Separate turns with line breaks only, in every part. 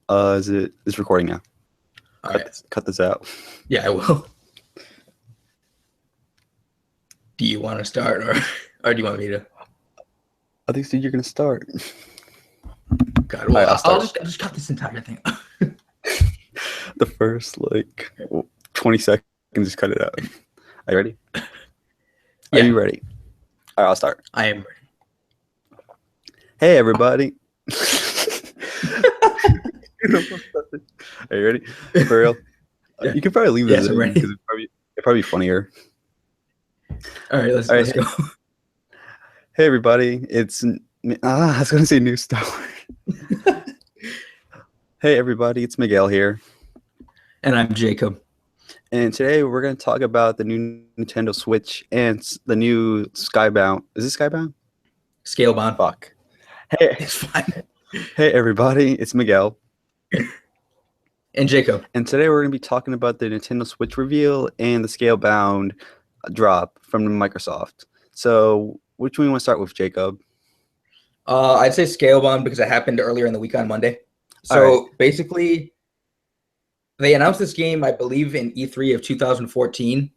It's recording now.
All right.
Cut this out.
Yeah, I will. Do you want to start, or do you want me to?
I think, Steve, you're gonna start.
God, well,
right,
I'll just cut this entire thing.
The first 20 seconds, just cut it out. Are you ready?
Yeah.
Are you ready? All right, I'll start.
I am ready.
Hey, everybody. Are you ready? For real?
Yeah.
You can probably leave this
Yes, I'm
in
ready.
because it'd probably be funniher.
All right, let's go.
Hey, everybody. I was going to say new Star Wars. Hey, everybody. It's Miguel here.
And I'm Jacob.
And today we're going to talk about the new Nintendo Switch and the new ScaleBound. Is it ScaleBound?
ScaleBound.
Fuck. Hey,
It's fine.
Hey, everybody. It's Miguel.
And Jacob.
And today we're going to be talking about the Nintendo Switch reveal and the ScaleBound drop from Microsoft. So, which one you want to start with, Jacob?
I'd say ScaleBound because it happened earlier in the week on Monday. So basically, they announced this game, I believe, in E3 of 2014,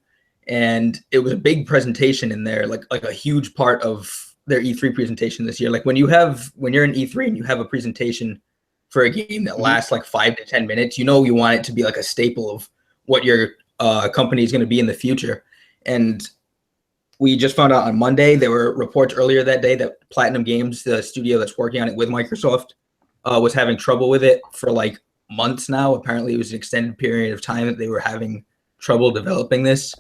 and it was a big presentation in there, like a huge part of their E3 presentation this year. Like when you're in E3 and you have a presentation for a game that lasts like 5 to 10 minutes, you want it to be like a staple of what your company is going to be in the future. And we just found out on Monday, there were reports earlier that day that Platinum Games, the studio that's working on it with Microsoft, was having trouble with it for like months now. Apparently it was an extended period of time that they were having trouble developing this.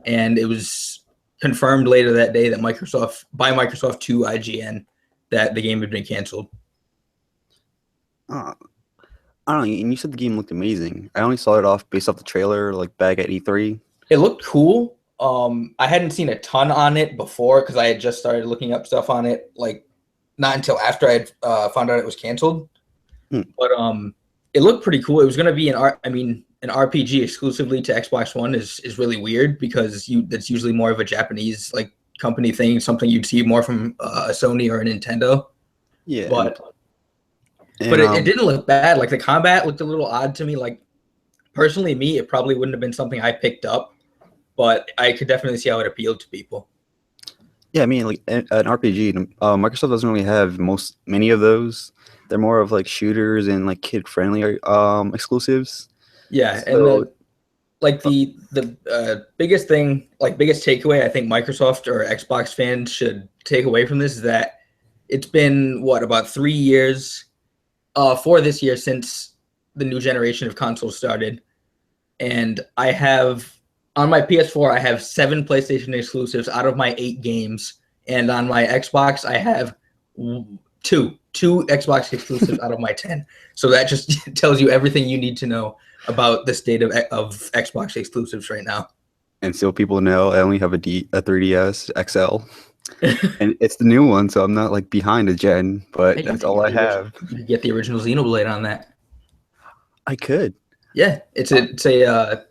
And it was confirmed later that day that Microsoft to IGN, that the game had been canceled.
I don't know. And you said the game looked amazing. I only saw it based off the trailer, like back at E3.
It looked cool. I hadn't seen a ton on it before because I had just started looking up stuff on it, like not until after I had found out it was canceled. But it looked pretty cool. It was going to be an RPG exclusively to Xbox One is really weird because that's usually more of a Japanese like company thing, something you'd see more from a Sony or a Nintendo.
Yeah.
But it didn't look bad. Like the combat looked a little odd to me. Like personally, it probably wouldn't have been something I picked up, but I could definitely see how it appealed to people.
Yeah, I mean, like an RPG, Microsoft doesn't really have many of those. They're more of like shooters and like kid-friendly exclusives.
Yeah,
so,
and the biggest takeaway I think Microsoft or Xbox fans should take away from this is that it's been about 3 years for this year since the new generation of consoles started, and I have on my PS4 I have 7 PlayStation exclusives out of my 8 games, and on my Xbox I have two Xbox exclusives out of my 10. So that just tells you everything you need to know about the state of Xbox exclusives right now.
And so people know I only have a 3DS XL. And it's the new one, so I'm not like behind a gen, but that's all I have.
You could get the original Xenoblade on that.
I could.
Yeah, it's a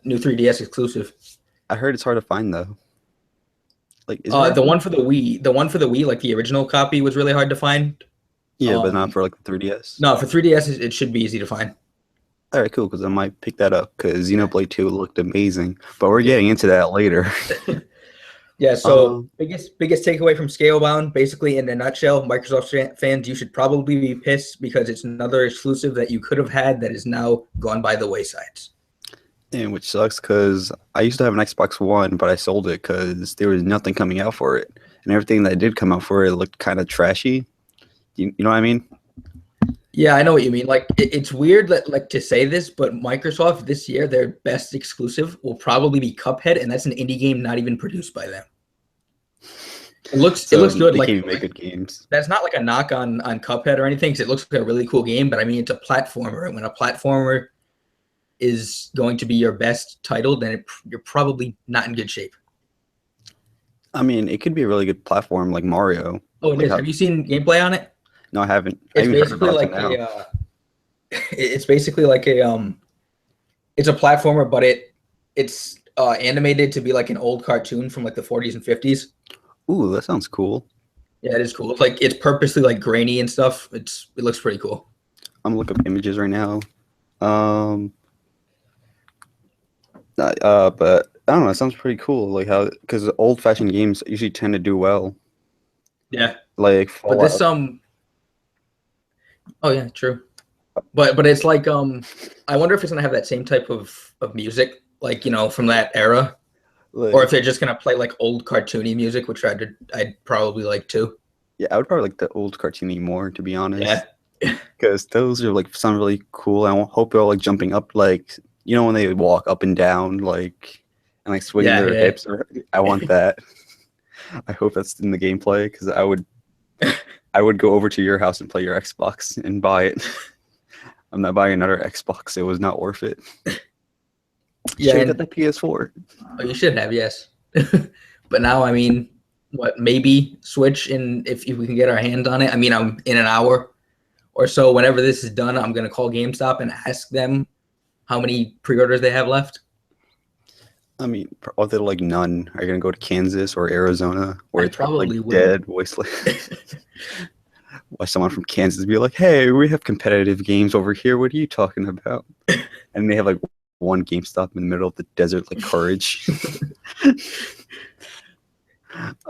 new 3DS exclusive.
I heard it's hard to find though. Like
the one for the Wii, like the original copy was really hard to find.
Yeah, but not for like the 3DS.
No, for 3DS it should be easy to find.
All right, cool, because I might pick that up because Xenoblade 2 looked amazing. But we're getting into that later.
Yeah, so biggest takeaway from ScaleBound, basically in a nutshell, Microsoft fans, you should probably be pissed because it's another exclusive that you could have had that is now gone by the wayside.
And which sucks because I used to have an Xbox One, but I sold it because there was nothing coming out for it. And everything that did come out for it looked kind of trashy. You know what I mean?
Yeah, I know what you mean. Like, it's weird that, to say this, but Microsoft this year, their best exclusive will probably be Cuphead, and that's an indie game not even produced by them. It looks good.
They can't make good games.
That's not like a knock on Cuphead or anything, because it looks like a really cool game. But I mean, it's a platformer, and when a platformer is going to be your best title, then you're probably not in good shape.
I mean, it could be a really good platform like Mario.
Oh, it is. Have you seen gameplay on it?
No, I haven't.
It's basically like it's a platformer, but it's animated to be like an old cartoon from like the 40s and 50s.
Ooh, that sounds cool.
Yeah, it is cool. It's purposely like grainy and stuff. It looks pretty cool.
I'm looking up images right now. Um, but I don't know. It sounds pretty cool. Like how because old-fashioned games usually tend to do well.
Yeah,
Like
but this
Fallout.
oh yeah, true. But it's like I wonder if it's gonna have that same type of music, like from that era, or if
Like
they're just gonna play like old cartoony music, which I'd probably like too.
yeah, I would probably like the old cartoony more, to be honest,
Yeah,
because those are like sound really cool. I hope they're all like jumping up, like when they walk up and down, like and like swinging
yeah,
their
yeah.
hips. Or I want that. I hope that's in the gameplay because I would go over to your house and play your Xbox and buy it. I'm not buying another Xbox. It was not worth it.
Yeah,
Should have got
and
the PS4.
oh, you should have, yes. But now, I mean, what, maybe Switch if we can get our hands on it. I mean, I'm in an hour or so. Whenever this is done, I'm gonna call GameStop and ask them how many pre-orders they have left.
I mean, other like none are gonna go to Kansas or Arizona where
I
it's like
probably will.
dead wasteland. Why someone from Kansas be like, "Hey, we have competitive games over here. What are you talking about?" And they have like one GameStop in the middle of the desert, like Courage.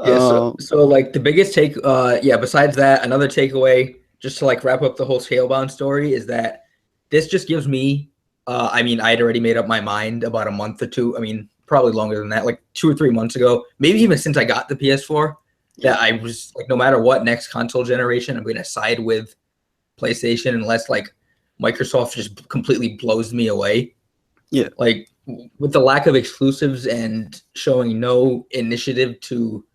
Yeah,
um,
so like the biggest yeah, besides that, another takeaway, just to like wrap up the whole Scalebound story, is that this just gives me I mean, I had already made up my mind about a month or two. I mean, probably longer than that, like 2 or 3 months ago, maybe even since I got the PS4,
yeah,
that I was like, no matter what next console generation, I'm gonna side with PlayStation unless like Microsoft just completely blows me away.
yeah.
Like with the lack of exclusives and showing no initiative to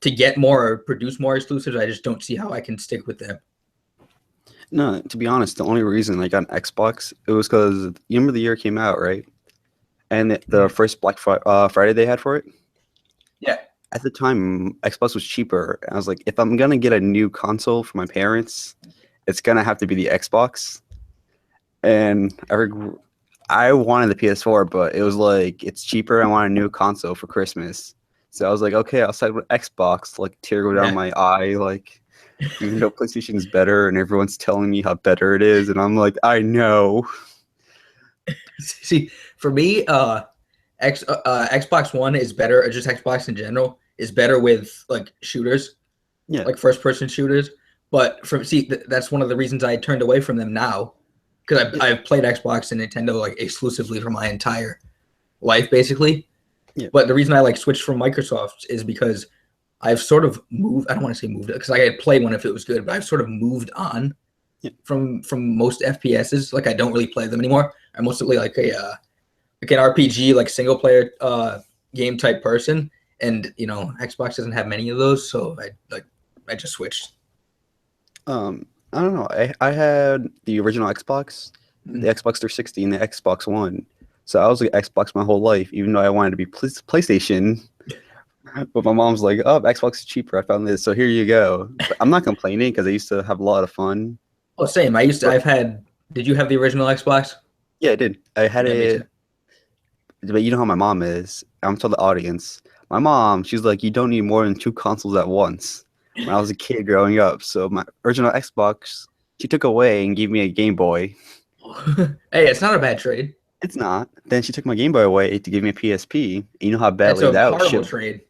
get more or produce more exclusives, I just don't see how I can stick with them.
No, to be honest, the only reason I got an Xbox it was because you remember the year it came out, right? And the
Mhm.
first Friday they had for it.
Yeah,
At the time, Xbox was cheaper. And I was like, if I'm gonna get a new console for my parents, it's gonna have to be the Xbox. And I wanted the PS4, but it was like it's cheaper. I want a new console for Christmas, so I was like, okay, I'll side with Xbox. Like tear go down
yeah.
my eye, like even though PlayStation is better, and everyone's telling me how better it is, and I'm like, I know.
See, for me, Xbox One is better, or just Xbox in general is better with like shooters,
Yeah,
like first person shooters. But that's one of the reasons I turned away from them now, because
yeah,
I've played Xbox and Nintendo like exclusively for my entire life, basically.
yeah,
But the reason I like switched from Microsoft is because I've sort of moved. I don't want to say moved because I had played one if it was good, but I've sort of moved on
yeah.
from most FPSs. Like I don't really play them anymore. I'm mostly like a like an RPG, like single player game type person. And Xbox doesn't have many of those, so I just switched.
I don't know. I had the original Xbox, the
Mm.
Xbox 360, and the Xbox One. So I was like Xbox my whole life, even though I wanted to be PlayStation. But my mom's like, "Oh, Xbox is cheaper. I found this, so here you go." But I'm not complaining because I used to have a lot of fun.
Oh, same.
But
I've had. Did you have the original Xbox?
yeah, I did. I had
Yeah, me too.
it, but you know how my mom is. I'm to the audience. My mom, she's like, "You don't need more than two consoles at once." When I was a kid growing up, so my original Xbox, she took away and gave me a Game Boy.
Hey, it's not a bad trade.
It's not. Then she took my Game Boy away to give me a PSP. And you know how
That's
badly
a
that was
horrible
shipped.
trade.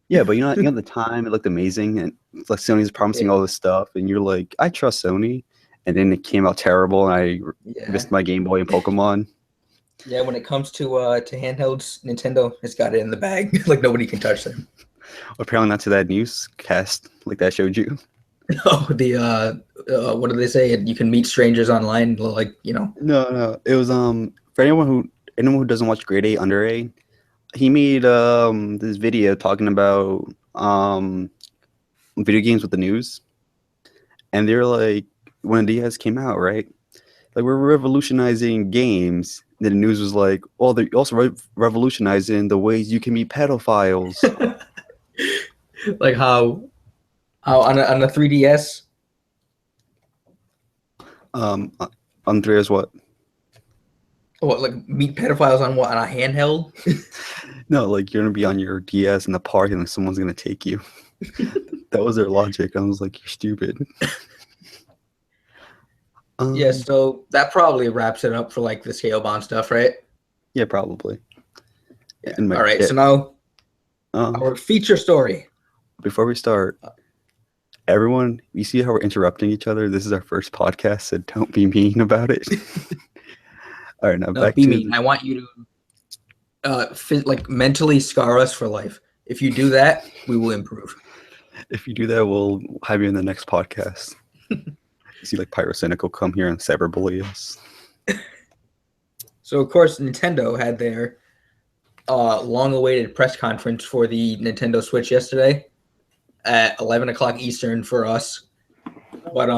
Yeah, but at the time it looked amazing, and it's like Sony's promising
Yeah,
all this stuff, and you're like, I trust Sony, and then it came out terrible, and I
yeah,
missed my Game Boy and Pokemon.
yeah. When it comes to handhelds, Nintendo has got it in the bag. Like nobody can touch them.
Apparently, not to that newscast like that showed you.
Oh, the what do they say? You can meet strangers online, like.
No, no, it was for anyone who doesn't watch Grade A Under A, he made this video talking about video games with the news, and they're like when DS came out, right? Like we're revolutionizing games. Then the news was like, "Well, they're also revolutionizing the ways you can be pedophiles."
Like how on a 3DS.
Uh, Andreas, what?
What, like meet pedophiles on what, on a handheld?
No, like you're gonna be on your DS in the park and like, someone's gonna take you. That was their logic. I was like, "You're stupid."
Yeah, so that probably wraps it up for like the ScaleBound stuff, right?
Yeah, probably.
Yeah.
In my
All right.
yeah.
So now
Um,
our feature story.
Before we start, everyone, you see how we're interrupting each other? This is our first podcast, so don't be mean about it. All right, now
No,
back
be
to
mean. I want you to like mentally scar us for life. If you do that, we will improve.
if you do that, we'll have you in the next podcast. You see, like Pyrocynical come here and cyberbully us.
So of course, Nintendo had their long-awaited press conference for the Nintendo Switch yesterday at 11 o'clock Eastern for us. But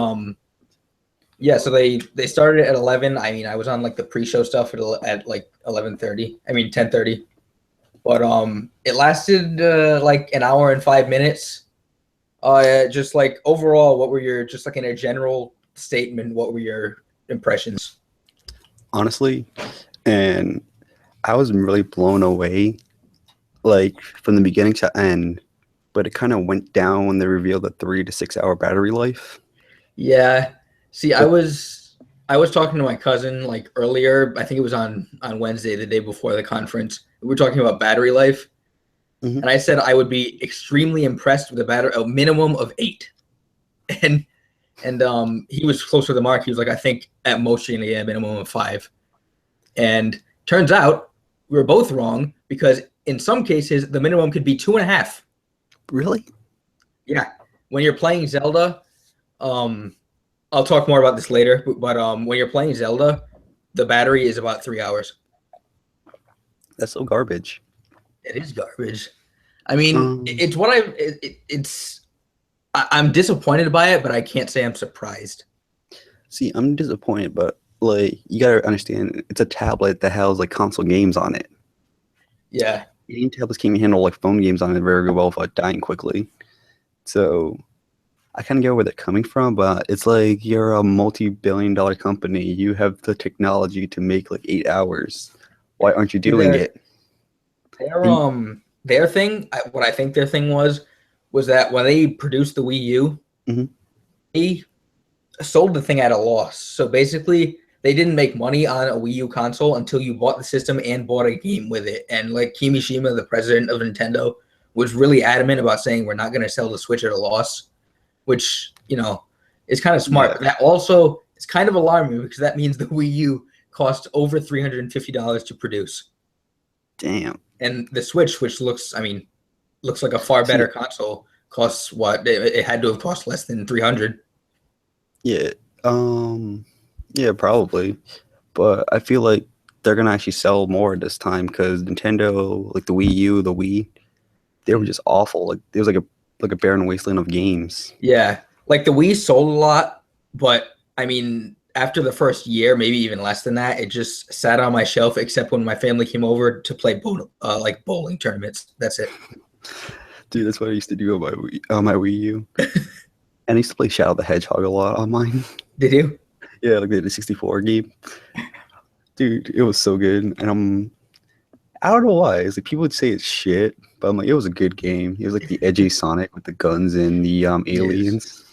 yeah, so they started at 11. I mean, I was on like the pre-show stuff at like 11:30. I mean 10:30. But it lasted like an hour and 5 minutes. Just like overall, what were your, just like in a general statement, what were your impressions?
Honestly, and I was really blown away, like from the beginning to end. But it kind of went down when they revealed the 3 to 6 hour battery life.
Yeah. See, I
But
was talking to my cousin like earlier. I think it was on Wednesday, the day before the conference. We were talking about battery life,
Mhm.
and I said I would be extremely impressed with a minimum of 8. And he was closer to the mark. He was like, I think at most you're gonna get a minimum of 5. And turns out we were both wrong, because in some cases the minimum could be 2.5.
Really?
Yeah. When you're playing Zelda, I'll talk more about this later, but when you're playing Zelda, the battery is about 3 hours.
That's so garbage.
It is garbage. I mean,
Um,
it's what I'm disappointed by it, but I can't say I'm surprised.
See, I'm disappointed, but like you gotta understand, it's a tablet that has like console games on it.
Yeah.
Game tablets can't handle like phone games on it very well without dying quickly. So I kind of get where they're coming from, but it's like you're a multi-billion-dollar company. You have the technology to make like 8 hours. Why aren't you doing it?
Their thing, what I think their thing was that when they produced the Wii U,
Mhm.
they sold the thing at a loss. So basically, they didn't make money on a Wii U console until you bought the system and bought a game with it. And like Kimishima, the president of Nintendo, was really adamant about saying we're not going to sell the Switch at a loss, which, is kind of smart.
Yeah.
But that also is kind of alarming, because that means the Wii U cost over $350 to produce.
Damn.
And the Switch, which looks like a far better console, costs what? It had to have cost less than 300.
Yeah. Yeah, probably. But I feel like they're gonna actually sell more this time because Nintendo, like the Wii U, the Wii, they were just awful. Like there was like a barren wasteland of games.
Yeah, like the Wii sold a lot, but I mean, after the first year, maybe even less than that, it just sat on my shelf. Except when my family came over to play like bowling tournaments. That's it.
Dude, that's what I used to do on my Wii U. And I used to play Shadow the Hedgehog a lot on mine.
Did you?
Yeah, like the 64 game. Dude, it was so good. And I don't know why. It's like people would say it's shit, but I'm like, it was a good game. It was like the edgy Sonic with the guns and the aliens.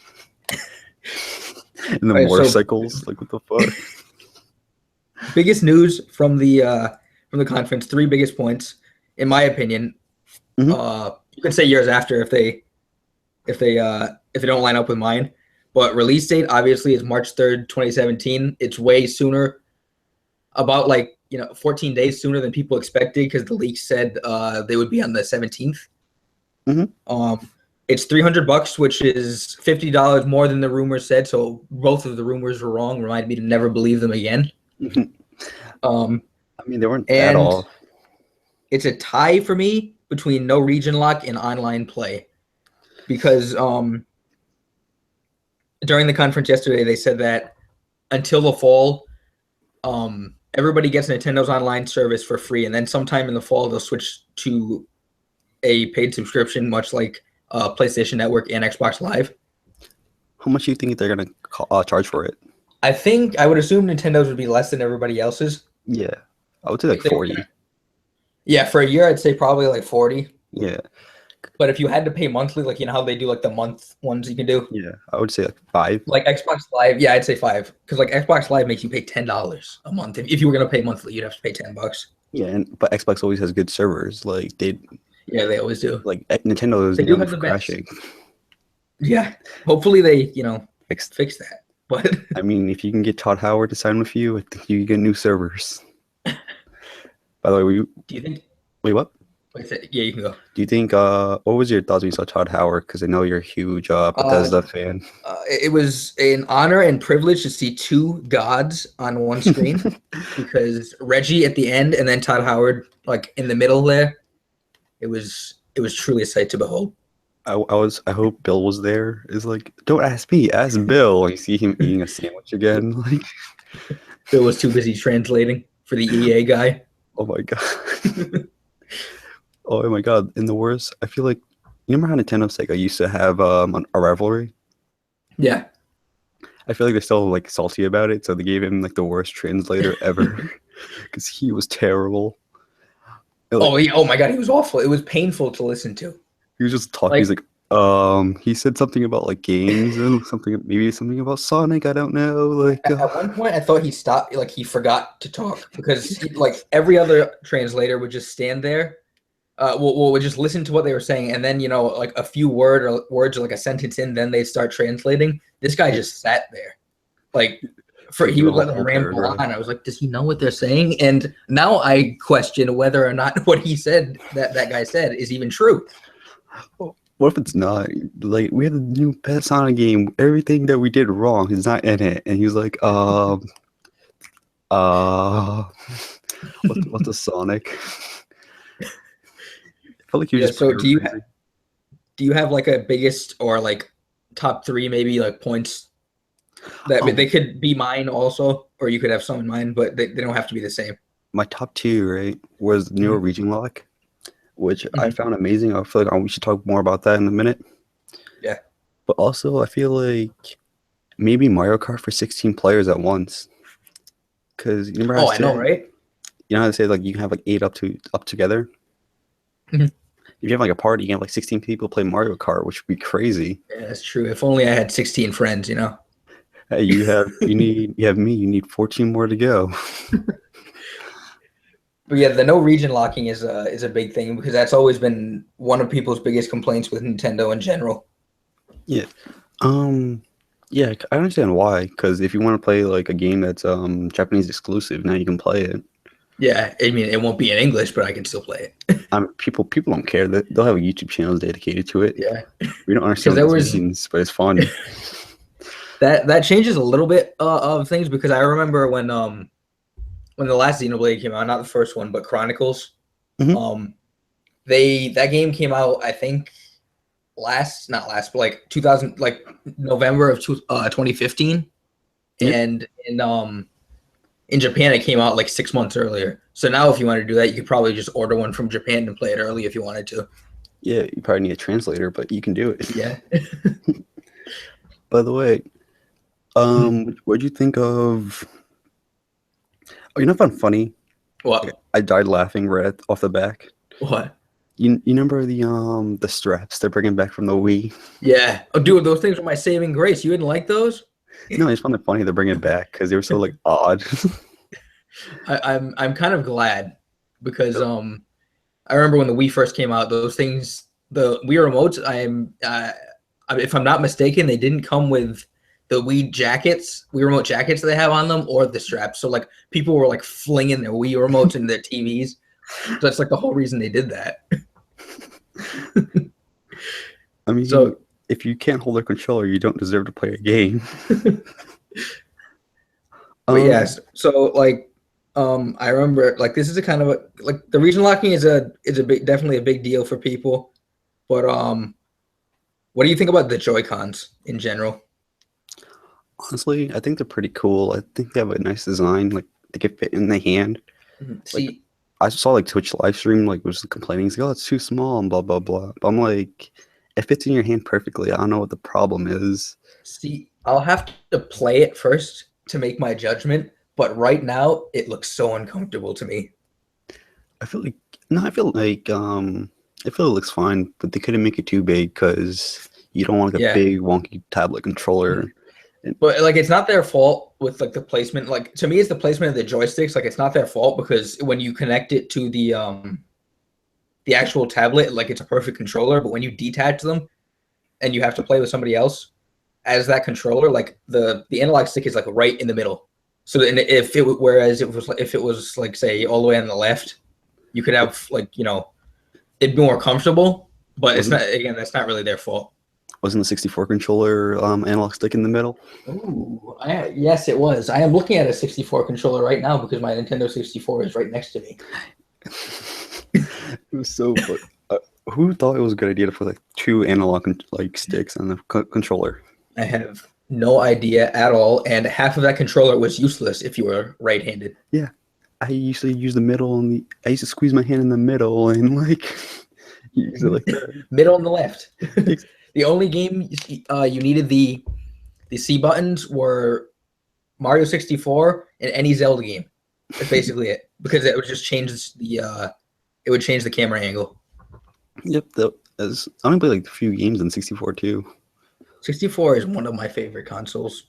And the motorcycles. Like, what the fuck?
Biggest news from the conference, 3 biggest points, in my opinion.
Mhm.
You can say yours after if they don't line up with mine. But release date obviously is March 3rd, 2017. It's way sooner, about 14 days sooner than people expected, because the leak said they would be on the 17th.
Mhm.
It's $300, which is $50 more than the rumors said. So both of the rumors were wrong. Reminded me to never believe them again.
I mean, they weren't
and
at all.
It's a tie for me between no region lock and online play, because during the conference yesterday they said that until the fall, everybody gets Nintendo's online service for free, and then sometime in the fall they'll switch to a paid subscription, much like PlayStation Network and Xbox Live.
How much do you think they're gonna charge for it?
I would assume Nintendo's would be less than everybody else's.
Yeah, I would say like 40.
Yeah, for a year I'd say probably like 40.
Yeah,
But if you had to pay monthly, like you know how they do like the month ones you can do,
Yeah, I would say like 5.
like Xbox Live, yeah, I'd say 5 because like Xbox Live makes you pay $10 a month. If you were gonna pay monthly, you'd have to pay $10.
Yeah, but Xbox always has good servers. Like
Yeah, they always do.
Nintendo is
They do
known
have
for
the best.
crashing.
Yeah, hopefully they
Fixed.
fix that. But
I mean, if you can get Todd Howard to sign with you, I think you can get new servers. By the way,
do you think?
wait, what?
Yeah, you can go.
Do you think? What was your thoughts when you saw Todd Howard? Because I know you're a huge Bethesda fan.
It was an honor and privilege to see two gods on one screen because Reggie at the end and then Todd Howard like in the middle there. It was truly a sight to behold.
I hope Bill was there. It's like, don't ask me, ask Bill. You see him eating a sandwich again. Like,
Bill was too busy translating for the EA guy.
oh my god. Oh my god. And the worst, I feel like, you remember how Nintendo Sega used to have a rivalry?
Yeah.
I feel like they're still like salty about it, so they gave him like the worst translator ever because he was terrible.
Oh my god, he was awful. It was painful to listen to.
He was just talking. He's like, he said something about like games and maybe something about Sonic. I don't know. Like
at one point, I thought he stopped, like he forgot to talk because like every other translator would just stand there. Would just listen to what they were saying, and then like a few words or like a sentence in, then they start translating. This guy just sat there, like he would let them ramble on. I was like, does he know what they're saying? And now I question whether or not what he said, that guy said, is even true.
What if it's not? Like, we had a new Sonic game. Everything that we did wrong is not in it, and he was like, what's a Sonic? I felt like he was just.
So do you have like a biggest or like top 3 maybe like points that they could be mine also, or you could have some in mind, but they don't have to be the same?
My top 2, right, was the newer region lock, which I found amazing. I feel like we should talk more about that in a minute.
Yeah.
But also, I feel like maybe Mario Kart for 16 players at once. Because you remember how
I know, right?
You know how they say like you can have like 8 up together?
Mm-hmm.
If you have like a party, you can have like 16 people play Mario Kart, which would be crazy.
Yeah, that's true. If only I had 16 friends,
Hey, you have me, you need 14 more to go.
But yeah, the no region locking is a big thing because that's always been one of people's biggest complaints with Nintendo in general.
Yeah. Yeah, I understand why. Because if you want to play like a game that's Japanese exclusive, now you can play it.
Yeah, I mean it won't be in English, but I can still play it.
People don't care. They'll have a YouTube channel dedicated to it.
Yeah,
we don't understand what this means, but it's fun.
That changes a little bit of things because I remember when the last Xenoblade came out, not the first one, but Chronicles.
Mm-hmm.
That game came out, I think, but like 2000, like November of 2015, yep. And in Japan it came out like 6 months earlier. So now if you want to do that, you could probably just order one from Japan and play it early if you wanted to.
Yeah, you probably need a translator, but you can do it.
Yeah.
By the way, what'd you think of? Oh, you know what's funny?
What?
I died laughing right off the back.
What?
You remember the straps they're bringing back from the Wii?
Yeah. Oh, dude, those things were my saving grace. You didn't like those?
No, I just found it funny they're bringing it back because they were so like odd.
I'm kind of glad because I remember when the Wii first came out, those things, the Wii remotes, if I'm not mistaken, they didn't come with the Wii remote jackets they have on them or the straps. So like people were like flinging their Wii remotes into their TVs. So that's like the whole reason they did that.
I mean, so if you can't hold a controller, you don't deserve to play a game.
But yes, so like I remember like this is a kind of like the region locking is definitely a big deal for people. But what do you think about the Joy-Cons in general?
Honestly, I think they're pretty cool. I think they have a nice design. Like they can fit in the hand.
See,
like, I saw like Twitch live stream like was complaining, like, oh, it's too small and blah blah blah. But I'm like, it fits in your hand perfectly. I don't know what the problem is.
See, I'll have to play it first to make my judgment. But right now, it looks so uncomfortable to me.
I feel like I feel it looks fine, but they couldn't make it too big because you don't want like a big wonky tablet controller.
But like, it's not their fault with like the placement. Like, to me, it's the placement of the joysticks. Like, it's not their fault because when you connect it to the actual tablet, like, it's a perfect controller. But when you detach them and you have to play with somebody else as that controller, like the analog stick is like right in the middle. So if it was like, say, all the way on the left, you could have like, you know, it'd be more comfortable. But it's not, again, that's not really their fault.
Wasn't the 64 controller analog stick in the middle?
Ooh, yes, it was. I am looking at a 64 controller right now because my Nintendo 64 is right next to me.
It was so fun. Who thought it was a good idea to put like 2 analog like sticks on the controller?
I have no idea at all, and half of that controller was useless if you were right-handed.
Yeah, I used to use the middle, and I used to squeeze my hand in the middle and like use it like that.
Middle and the left. The only game you needed the C buttons were Mario 64 and any Zelda game. That's basically it, because it would just change the camera angle.
Yep, I only played like a few games in 64 too.
64 is one of my favorite consoles.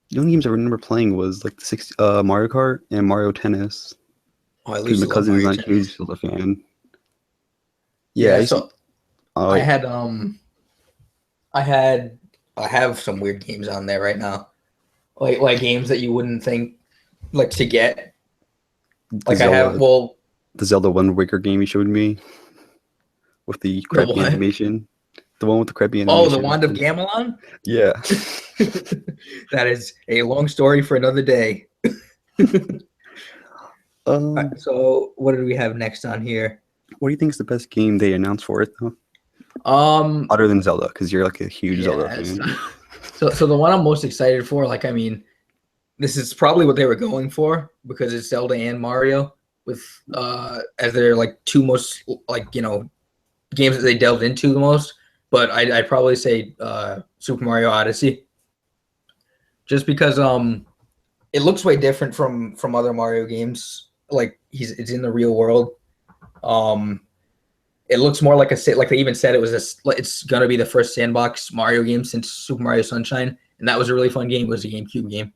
The only games I remember playing was like the Mario Kart and Mario Tennis.
Oh, at least
my cousin's not huge a fan.
Yeah, so I have some weird games on there right now, like games that you wouldn't think like to get. Like the
Zelda Wind Waker game you showed me with the crappy animation. The one with the crappy animation.
Oh, the Wand of Gamelon?
Yeah.
That is a long story for another day. Right, so what do we have next on here?
What do you think is the best game they announced for it though? Other than Zelda, because you're like a huge Zelda fan.
So the one I'm most excited for, like, I mean, this is probably what they were going for because it's Zelda and Mario with as their like 2 most like, you know, games that they delved into the most. But I'd probably say Super Mario Odyssey, just because it looks way different from other Mario games. Like it's in the real world. It looks more like like they even said it's gonna be the first sandbox Mario game since Super Mario Sunshine, and that was a really fun game. It was a GameCube game.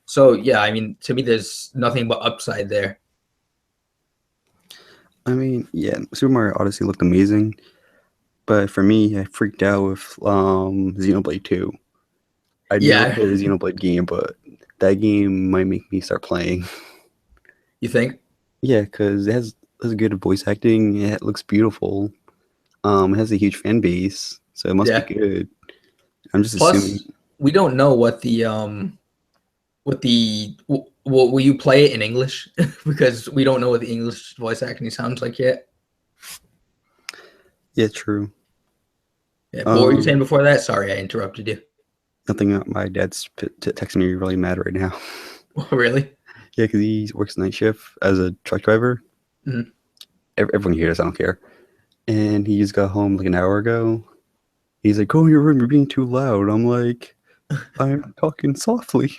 So yeah, I mean, to me, there's nothing but upside there.
I mean, yeah, Super Mario Odyssey looked amazing. But for me, I freaked out with Xenoblade 2. I never played a Xenoblade game, but that game might make me start playing.
You think?
Yeah, because it has good voice acting. It looks beautiful. It has a huge fan base, so it must be good. I'm just assuming.
We don't know what will you play it in English? Because we don't know what the English voice acting sounds like yet.
Yeah, true.
Yeah, what were you saying before that? Sorry, I interrupted you.
Nothing. My dad's texting me really mad right now.
Oh, really?
Yeah, because he works night shift as a truck driver.
Mm-hmm.
Everyone here does. I don't care. And he just got home like an hour ago. He's like, "Go in your room. You're being too loud." I'm like, "I'm talking softly."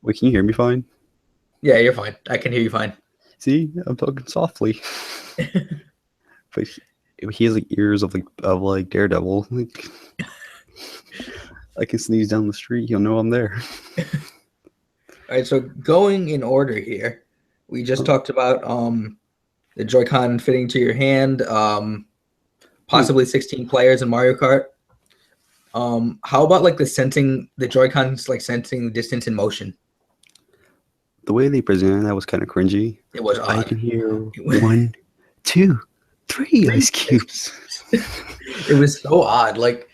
Wait, can you hear me fine?
Yeah, you're fine. I can hear you fine.
See, I'm talking softly. But he has like ears of like Daredevil. Like, I can sneeze down the street, he'll know I'm there.
All right, so going in order here, we just talked about the Joy-Con fitting to your hand, possibly 16 players in Mario Kart. How about like the Joy-Cons like sensing the distance in motion?
The way they presented that was kind of cringy.
It was odd.
I can hear 1, 2, 3 ice cubes.
It was so odd. Like,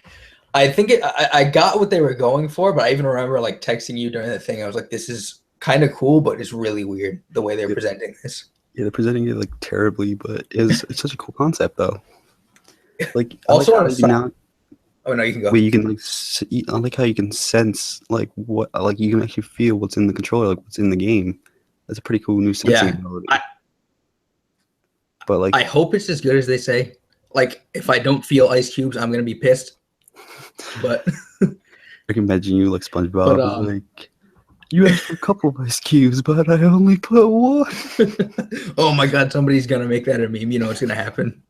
I think I got what they were going for, but I even remember like texting you during the thing. I was like, this is kind of cool, but it's really weird the way they're presenting this.
Yeah, they're presenting it like terribly, but it's such a cool concept though. Like,
also,
oh no, you can go. Wait, you can I like how you can sense like what, like you can actually feel what's in the controller, like what's in the game. That's a pretty cool new sensing ability. But like,
I hope it's as good as they say. Like, if I don't feel ice cubes, I'm gonna be pissed. But
I can imagine you like SpongeBob, like You asked for a couple of ice cubes, but I only put one.
Oh my God, somebody's gonna make that a meme. You know it's gonna happen.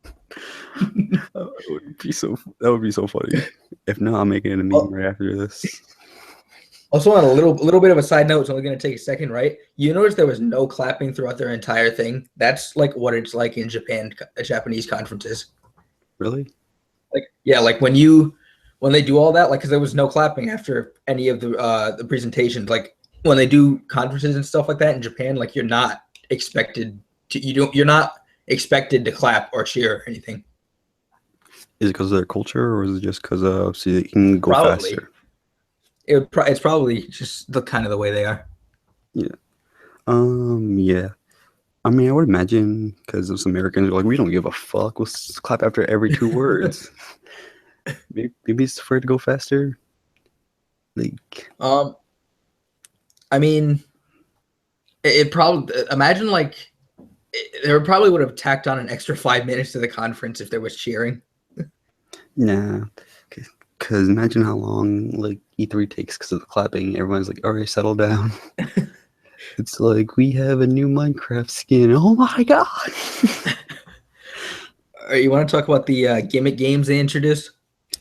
That would be so funny. If not, I'll make it a meme right after this.
Also, on a little bit of a side note, it's only going to take a second, right? You notice there was no clapping throughout their entire thing. That's like what it's like in Japanese conferences.
Really?
Like, yeah, like when they do all that, like, because there was no clapping after any of the presentations. Like when they do conferences and stuff like that in Japan, like you're not expected to clap or cheer or anything.
Is it because of their culture, or is it just because so they can go
Probably.
faster?
It's probably just the kind of the way they are.
Yeah. Yeah. I mean, I would imagine because those Americans are like, we don't give a fuck. We'll clap after every 2 words. Maybe it's afraid to go faster. Like,
I mean, it probably imagine like they probably would have tacked on an extra 5 minutes to the conference if there was cheering.
nah. Because imagine how long like E3 takes because of the clapping. Everyone's like, all right, settle down. It's like, we have a new Minecraft skin. Oh my god.
You want to talk about the gimmick games they introduced?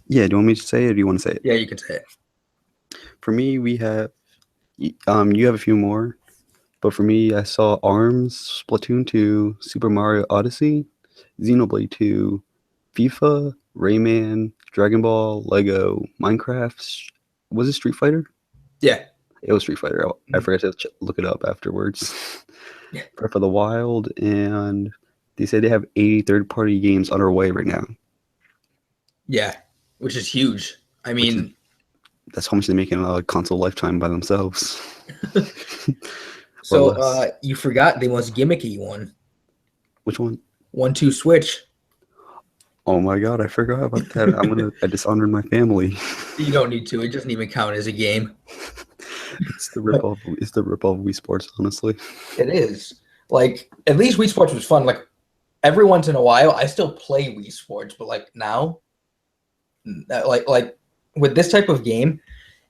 Yeah, do you want me to say it or do you want to say it?
Yeah, you can say it.
For me, we have you have a few more. But for me, I saw ARMS, Splatoon 2, Super Mario Odyssey, Xenoblade 2, FIFA, Rayman, Dragon Ball, Lego, Minecraft. Was it Street Fighter?
Yeah.
It was Street Fighter. I forgot to look it up afterwards.
Yeah.
Breath of the Wild, and they say they have 80 third-party games underway right now.
Yeah, which is huge. I mean,
that's how much they make in a console lifetime by themselves.
So you forgot the most gimmicky one.
Which one?
1-2 Switch.
Oh my god, I forgot about that. I dishonored my family.
You don't need to. It doesn't even count as a game.
It's the ripoff. It's the ripoff of Wii Sports, honestly.
It is. Like, at least Wii Sports was fun. Like, every once in a while, I still play Wii Sports, but like now, like with this type of game,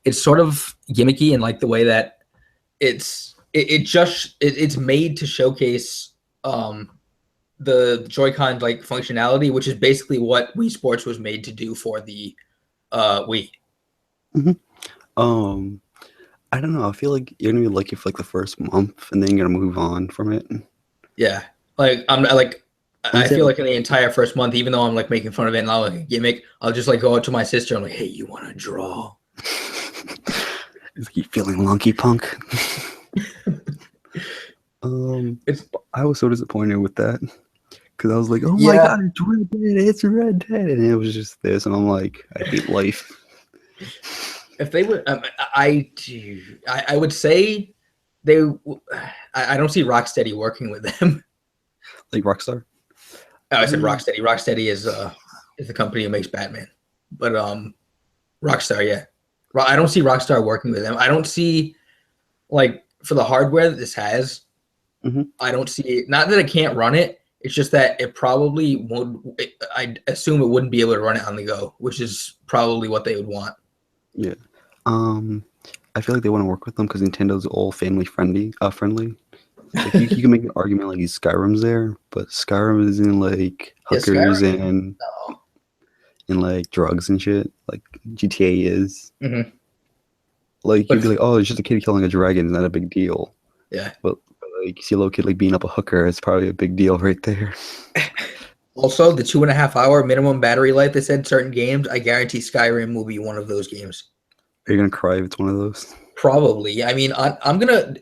it's sort of gimmicky in like the way that it's made to showcase the Joy-Con like functionality, which is basically what Wii Sports was made to do for the Wii.
Mm-hmm. I don't know. I feel like you're gonna be lucky for like the first month, and then you're gonna move on from it.
Yeah, like I feel like in the entire first month, even though I'm like making fun of it and I'll like a gimmick, I'll just like go out to my sister and like, hey, you want to draw?
Is he feeling lunky punk? I was so disappointed with that because I was like, oh my god, it's Red Dead, it's Red Dead, and it was just this, and I'm like, I hate life.
If they would, I would say they. I don't see Rocksteady working with them.
Like Rockstar?
Oh, I said Rocksteady. Rocksteady is the company who makes Batman, but Rockstar, yeah. I don't see Rockstar working with them. I don't see like for the hardware that this has.
Mm-hmm.
I don't see it. Not that it can't run it. It's just that it probably would. I assume it wouldn't be able to run it on the go, which is probably what they would want.
Yeah. I feel like they want to work with them because Nintendo's all family friendly. Like you can make an argument like Skyrim's there, but Skyrim is in like hookers and like drugs and shit. Like GTA is.
Mm-hmm.
Like you'd be like, oh, it's just a kid killing a dragon. It's not a big deal.
Yeah.
But like you see a little kid like beating up a hooker, it's probably a big deal right there.
Also, the 2.5 hour minimum battery life they said certain games, I guarantee Skyrim will be one of those games.
Are you gonna cry if it's one of those?
Probably. I mean, I'm gonna.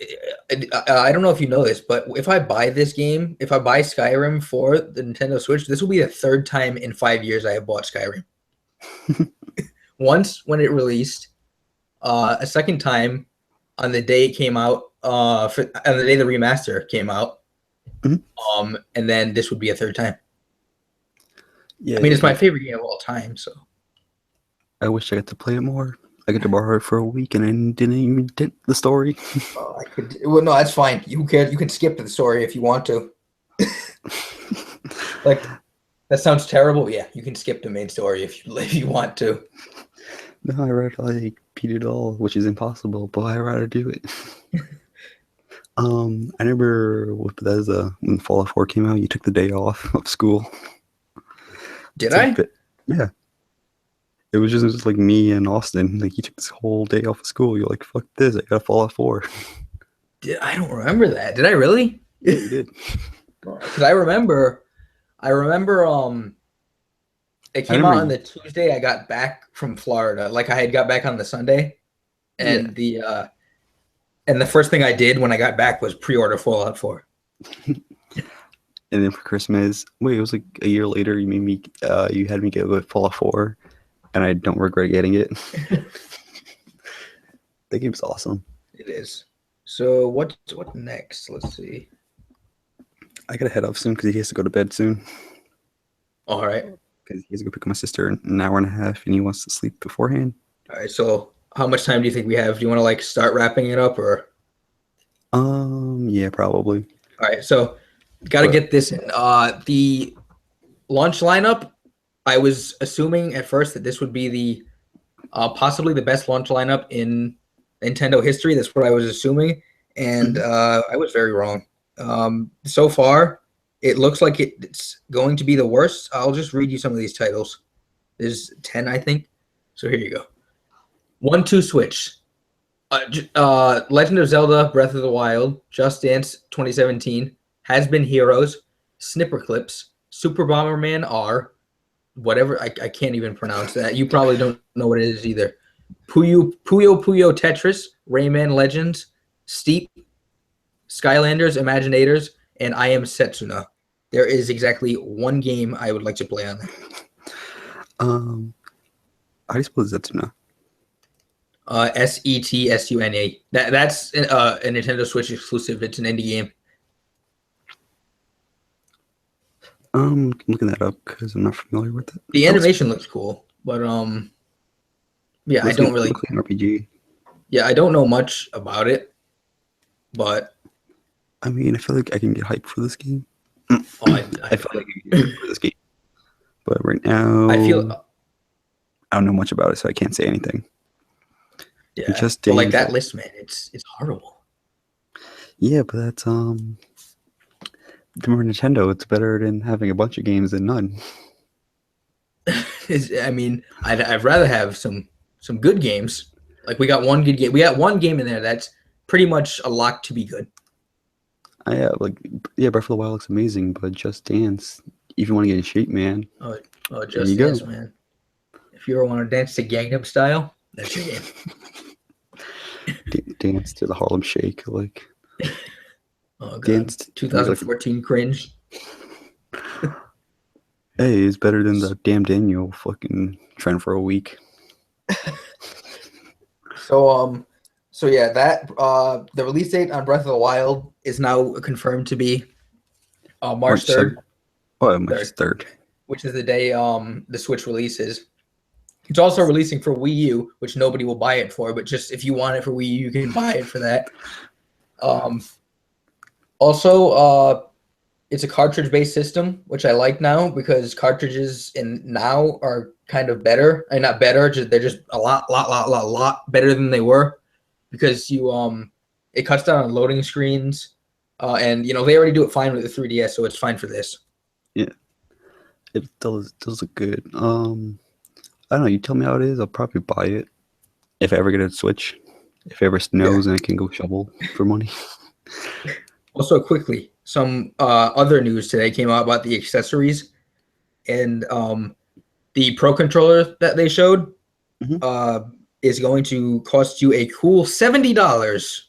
I don't know if you know this, but if I buy this game, if I buy Skyrim for the Nintendo Switch, this will be the third time in 5 years I have bought Skyrim. Once when it released, a second time on the day it came out, on the day the remaster came out,
mm-hmm.
And then this would be a third time.
Yeah,
I mean, it's my favorite game of all time. So
I wish I got to play it more. I got to borrow it for a week and I didn't even get the story.
I could. Well, no, that's fine. You can skip the story if you want to. Like that sounds terrible. Yeah, you can skip the main story if you want to.
No, I rather like beat it all, which is impossible, but I rather do it. I remember with Bethesda when Fallout 4 came out, you took the day off of school.
Did
To
I?
yeah. It was just like me and Austin. Like you took this whole day off of school. You're like, fuck this, I gotta Fallout 4.
I don't remember that. Did I really?
Yeah, you did.
Because I remember it
I
came out on
remember
the Tuesday I got back from Florida. Like I had got back on the Sunday, and the first thing I did when I got back was pre-order Fallout 4.
And then for Christmas, wait, it was like a year later. You made me, you had me get with Fallout 4, and I don't regret getting it. That game's awesome.
It is. So what next? Let's see.
I gotta head off soon because he has to go to bed soon.
All right.
Because he has to go pick up my sister in an hour and a half, and he wants to sleep beforehand.
All right. So how much time do you think we have? Do you want to like start wrapping it up or?
Yeah, probably.
All right. So got to get this in. The launch lineup. I was assuming at first that this would be the possibly the best launch lineup in Nintendo history. That's what I was assuming, and I was very wrong. So far, it looks like it's going to be the worst. I'll just read you some of these titles. There's 10, I think. So here you go. 1-2 Switch. Legend of Zelda Breath of the Wild, Just Dance 2017, Has Been Heroes, Snipper Clips, Super Bomberman R, whatever, I can't even pronounce that. You probably don't know what it is either. Puyo Puyo Tetris, Rayman Legends, Steep, Skylanders Imaginators, and I Am Setsuna. There is exactly one game I would like to play on there.
How do you spell Setsuna?
Setsuna. That's a Nintendo Switch exclusive. It's an indie game.
I'm looking that up because I'm not familiar with it.
The animation looks cool, but yeah, I don't really.
Looks like an RPG.
Yeah, I don't know much about it, but
I mean, I feel like I can get hyped for this game.
I
feel like I can get hyped for this game, but right now
I feel
I don't know much about it, so I can't say anything.
Yeah,
just
but like that list, man, it's horrible.
Yeah, but that's for Nintendo, it's better than having a bunch of games than none.
I mean, I'd rather have some good games. Like we got one good game. We got one game in there that's pretty much a lock to be good.
Yeah, Breath of the Wild looks amazing, but Just Dance, if you want to get in shape, man.
Oh, Just Dance, man. If you ever want to dance to Gangnam Style, that's your game.
Dance to the Harlem Shake, like.
Oh god, dance 2014 cringe.
Hey, it's better than the damn Daniel fucking trend for a week.
So yeah, that the release date on Breath of the Wild is now confirmed to be March 3rd.
Oh, March 3rd.
Which is the day the Switch releases. It's also releasing for Wii U, which nobody will buy it for, but just if you want it for Wii U, you can buy it for that. Also, it's a cartridge-based system, which I like now because cartridges now are kind of better. And not better, they're just a lot better than they were because it cuts down on loading screens, and they already do it fine with the 3DS, so it's fine for this.
Yeah, it does look good. I don't know. You tell me how it is. I'll probably buy it if I ever get a Switch. If it ever snows and I can go shovel for money.
Also, quickly, some other news today came out about the accessories, and the Pro controller that they showed is going to cost you a cool $70.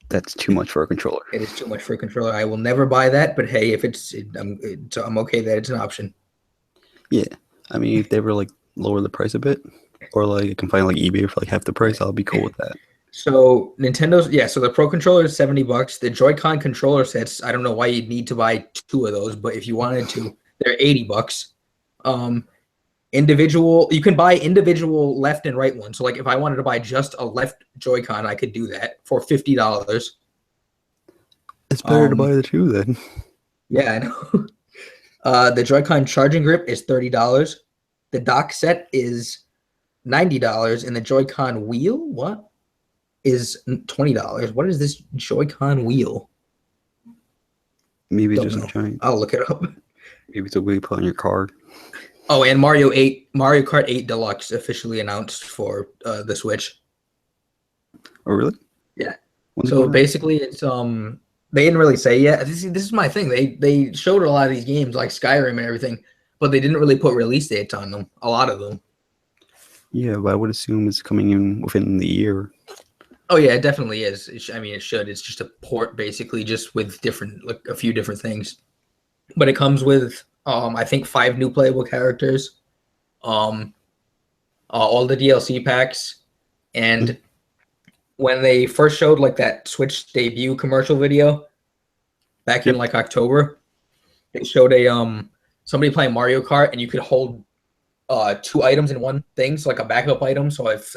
That's too much for a controller.
It is too much for a controller. I will never buy that, but hey, if I'm okay that it's an option.
Yeah, I mean, if they were like lower the price a bit, or like I can find like eBay for like half the price, I'll be cool with that. So
so the Pro controller is $70. The Joy-Con controller sets, I don't know why you'd need to buy two of those, but if you wanted to, they're $80. You can buy individual left and right ones. So like if I wanted to buy just a left Joy-Con, I could do that for $50.
It's better to buy the two then.
Yeah, I know. The Joy-Con charging grip is $30. The dock set is $90, and the Joy-Con wheel, what, is $20. What is this Joy-Con wheel?
Maybe it's
Don't
just
know.
a giant.
I'll look it up.
Maybe it's a way you put on your car.
Oh, and Mario Kart 8 Deluxe officially announced for the Switch.
Oh, really?
Yeah.
When's it
So
going out?
basically, it's they didn't really say yet. This is my thing. They showed a lot of these games like Skyrim and everything, but they didn't really put release dates on them. A lot of them.
Yeah, but I would assume it's coming in within the year.
Oh yeah, it definitely is. I mean, it should. It's just a port, basically, just with a few different things. But it comes with, I think, 5 new playable characters, all the DLC packs, and when they first showed like that Switch debut commercial video back in like October, they showed somebody playing Mario Kart, and you could hold 2 items in one thing, so like a backup item. So if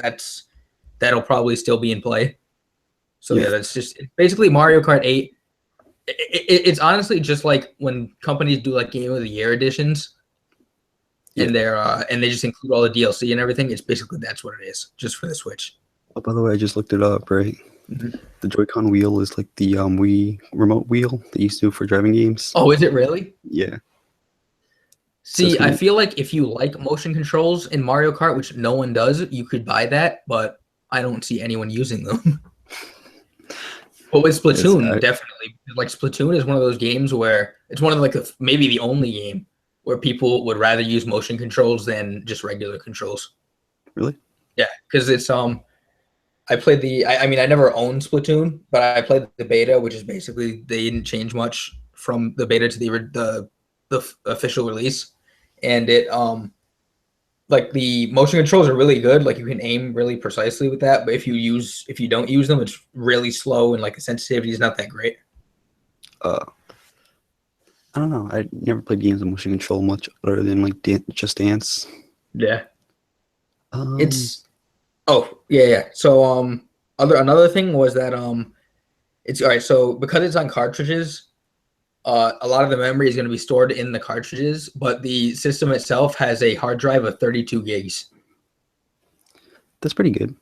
that'll probably still be in play. So yeah, that's just basically Mario Kart 8. It's honestly just like when companies do like Game of the Year editions, and they just include all the DLC and everything. It's basically that's what it is, just for the Switch.
Oh, by the way, I just looked it up, right?
Mm-hmm.
The Joy-Con wheel is like the Wii remote wheel they used to do for driving games.
Oh, is it really?
Yeah.
See,
So
I feel like if you like motion controls in Mario Kart, which no one does, you could buy that, but I don't see anyone using them. But with Splatoon, definitely. Like Splatoon is one of those games where it's one of like maybe the only game where people would rather use motion controls than just regular controls.
Really?
Yeah, because it's I played I mean I never owned Splatoon, but I played the beta, which is basically they didn't change much from the beta to the official release, and it like the motion controls are really good. Like you can aim really precisely with that, but if you don't use them, it's really slow and like the sensitivity is not that great.
I don't know. I never played games with motion control much other than like Just Dance.
Yeah. It's yeah. So another thing was that it's all right. So because it's on cartridges, a lot of the memory is going to be stored in the cartridges, but the system itself has a hard drive of 32 gigs.
That's pretty good.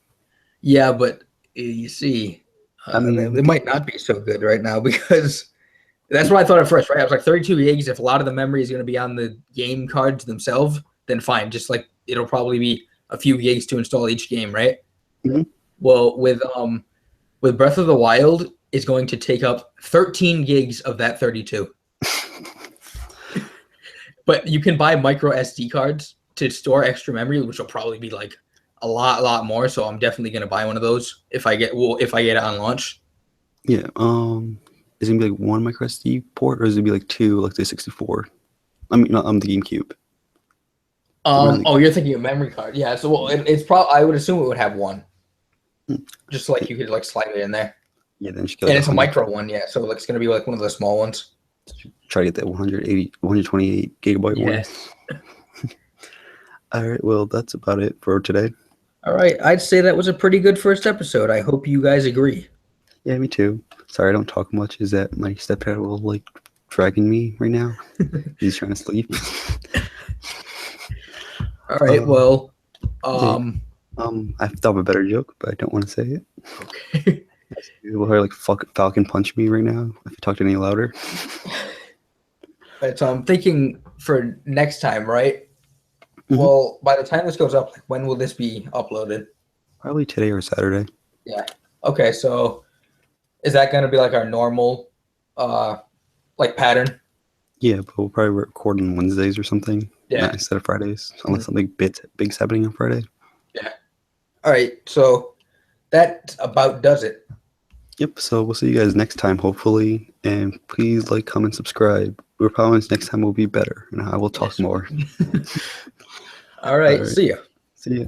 Yeah, but you see,
I mean,
it might not be so good right now because that's what I thought at first, right? I was like 32 gigs. If a lot of the memory is going to be on the game cards themselves, then fine. Just like it'll probably be a few gigs to install each game, right?
Mm-hmm.
Well, with Breath of the Wild, it's going to take up 13 gigs of that 32. But you can buy micro SD cards to store extra memory, which will probably be like a lot more. So I'm definitely going to buy one of those if I get it on launch.
Yeah. Is it gonna be like one micro SD port, or is it gonna be like 2, like the 64? I mean, not the GameCube.
Oh, you're thinking of memory card. Yeah. So it's probably I would assume it would have one, just like you could like slide it in there.
Yeah, then
and it's a micro one, yeah. So it's gonna be like one of the small ones.
Try to get that 128 gigabyte one. All right, well, that's about it for today.
All right, I'd say that was a pretty good first episode. I hope you guys agree.
Yeah, me too. Sorry I don't talk much. Is that my stepdad will like dragging me right now? He's trying to sleep.
All right, well,
I thought of a better joke, but I don't want to say it.
Okay.
You will hear like Falcon punch me right now if you talked any louder.
Right, so I'm thinking for next time, right? Mm-hmm. Well, by the time this goes up, when will this be uploaded?
Probably today or Saturday.
Yeah. Okay, so is that going to be like our normal like pattern?
Yeah, but we'll probably record on Wednesdays or something.
Yeah.
Instead of Fridays, unless something big's happening on Friday.
Yeah. All right, so that about does it.
Yep, so we'll see you guys next time, hopefully. And please like, comment, subscribe. We promise next time will be better, and I will talk more.
All right, see ya.
See ya.